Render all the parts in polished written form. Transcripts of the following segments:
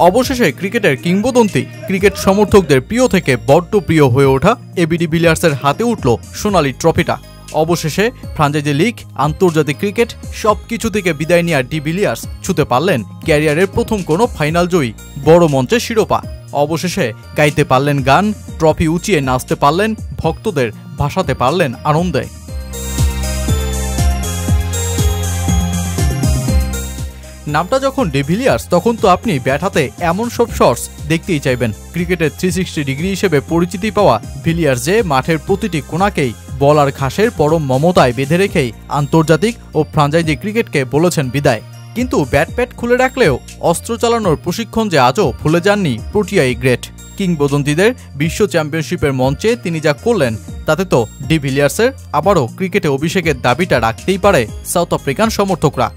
অবশেষে ক্রিকেটের কিংবদন্তি, ক্রিকেট সমর্থকদের প্রিয় থেকে বড্ড প্রিয় হয়ে ওঠা এবি ডিভিলিয়ার্সের হাতে উঠল সোনালী ট্রফিটা। অবশেষে ফ্র্যাঞ্চাইজি লিগ, আন্তর্জাতিক ক্রিকেট সবকিছু থেকে বিদায় নেওয়া ডিভিলিয়ার্স ছুঁতে পারলেন ক্যারিয়ারের প্রথম কোনো ফাইনাল জয়ী বড় মঞ্চে শিরোপা। অবশেষে গাইতে পারলেন গান, ট্রফি উঁচিয়ে নাচতে পারলেন, ভক্তদের ভাসাতে পারলেন আনন্দে। নামটা যখন ডিভিলিয়ার্স, তখন তো আপনি ব্যাট হাতে এমন সব শটস দেখতেই চাইবেন। ক্রিকেটের 360 ডিগ্রি হিসেবে পরিচিতি পাওয়া ভিলিয়ার্স যে মাঠের প্রতিটি কোণাকেই বল আর ঘাসের পরম মমতায় বেঁধে রেখেই আন্তর্জাতিক ও ফ্র্যাঞ্চাইজি ক্রিকেটকে বলেছেন বিদায়। কিন্তু ব্যাট খুলে রাখলেও অস্ত্র চালানোর প্রশিক্ষণ যে আজও ভুলে যাননি প্রোটিয়াই গ্রেট। কিংবদন্তিদের বিশ্ব চ্যাম্পিয়নশিপের মঞ্চে তিনি যা করলেন, তাতে তো ডিভিলিয়ার্সের আবারও ক্রিকেটে অভিষেকের দাবিটা রাখতেই পারে সাউথ আফ্রিকান সমর্থকরা।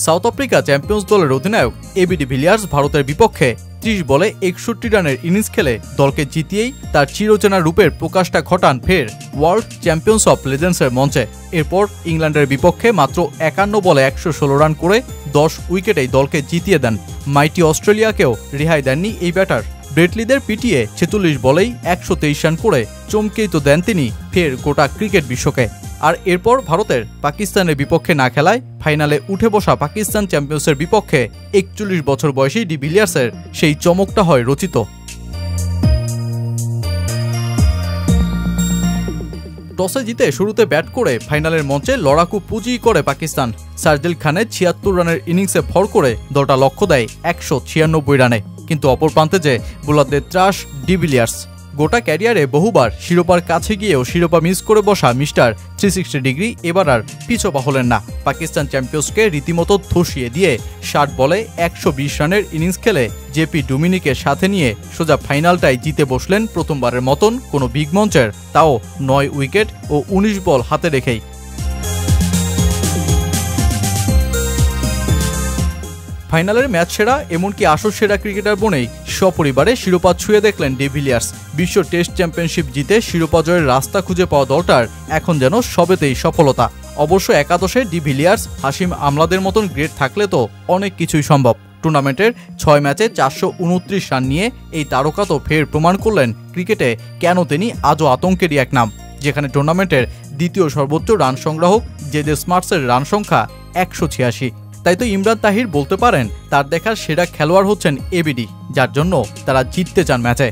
সাউথ আফ্রিকা চ্যাম্পিয়ন্স দলের অধিনায়ক এবি ডিভিলিয়ার্স ভারতের বিপক্ষে 30 বলে 61 রানের ইনিংস খেলে দলকে জিতিয়েই তার চিরচেনা রূপের প্রকাশটা ঘটান ফের ওয়ার্ল্ড চ্যাম্পিয়ন্স অফ লেজেন্ডসের মঞ্চে। এরপর ইংল্যান্ডের বিপক্ষে মাত্র 51 বলে 116 রান করে 10 উইকেটেই দলকে জিতিয়ে দেন। মাইটি অস্ট্রেলিয়াকেও রেহাই দেননি এই ব্যাটার। ব্রেটলিদের পিটিয়ে 46 বলেই 123 রান করে চমকেই তো দেন তিনি ফের গোটা ক্রিকেট বিশ্বকে। আর এরপর ভারতের পাকিস্তানের বিপক্ষে না খেলায় ফাইনালে উঠে বসা পাকিস্তান চ্যাম্পিয়ন্সের বিপক্ষে 41 বছর বয়সী ডিভিলিয়ার্সের সেই চমকটা হয় রচিত। টসে জিতে শুরুতে ব্যাট করে ফাইনালের মঞ্চে লড়াকু পুঁজি করে পাকিস্তান। শারজিল খানের 76 রানের ইনিংসে ভর করে দলটা লক্ষ্য দেয় 196 রানে। কিন্তু অপর প্রান্তে যে বোলারদের ত্রাস ডিভিলিয়ার্স। গোটা ক্যারিয়ারে বহুবার শিরোপার কাছে গিয়েও শিরোপা মিস করে বসা মিস্টার 360 ডিগ্রি এবার আর পিছপা হলেন না। পাকিস্তান চ্যাম্পিয়ন্সকে রীতিমতো ধসিয়ে দিয়ে 60 বলে 120 রানের ইনিংস খেলে জেপি ডুমিনিকে সাথে নিয়ে সোজা ফাইনালটাই জিতে বসলেন প্রথমবারের মতন কোনো বিগ মঞ্চের, তাও 9 উইকেট ও 19 বল হাতে রেখেই। ফাইনালের ম্যাচ সেরা, এমনকি আসর সেরা ক্রিকেটার বনেই সপরিবারে শিরোপা ছুঁয়ে দেখলেন ডিভিলিয়ার্স। বিশ্ব টেস্ট চ্যাম্পিয়নশিপ জিতে শিরোপা জয়ের রাস্তা খুঁজে পাওয়া দলটার এখন যেন সবেতেই সফলতা। অবশ্য একাদশে ডিভিলিয়ার্স, হাশিম আমলাদের মতন গ্রেড থাকলে তো অনেক কিছুই সম্ভব। টুর্নামেন্টের 6 ম্যাচে 429 রান নিয়ে এই তারকা তো ফের প্রমাণ করলেন ক্রিকেটে কেন তিনি আজও আতঙ্কেরই এক নাম। যেখানে টুর্নামেন্টের দ্বিতীয় সর্বোচ্চ রান সংগ্রাহক জেজে স্মার্টসের রান সংখ্যা 186। তাই তো ইমরান তাহির বলতে পারেন তার দেখার সেরা খেলোয়াড় হচ্ছেন এবিডি, যার জন্য তারা জিততে চান ম্যাচে।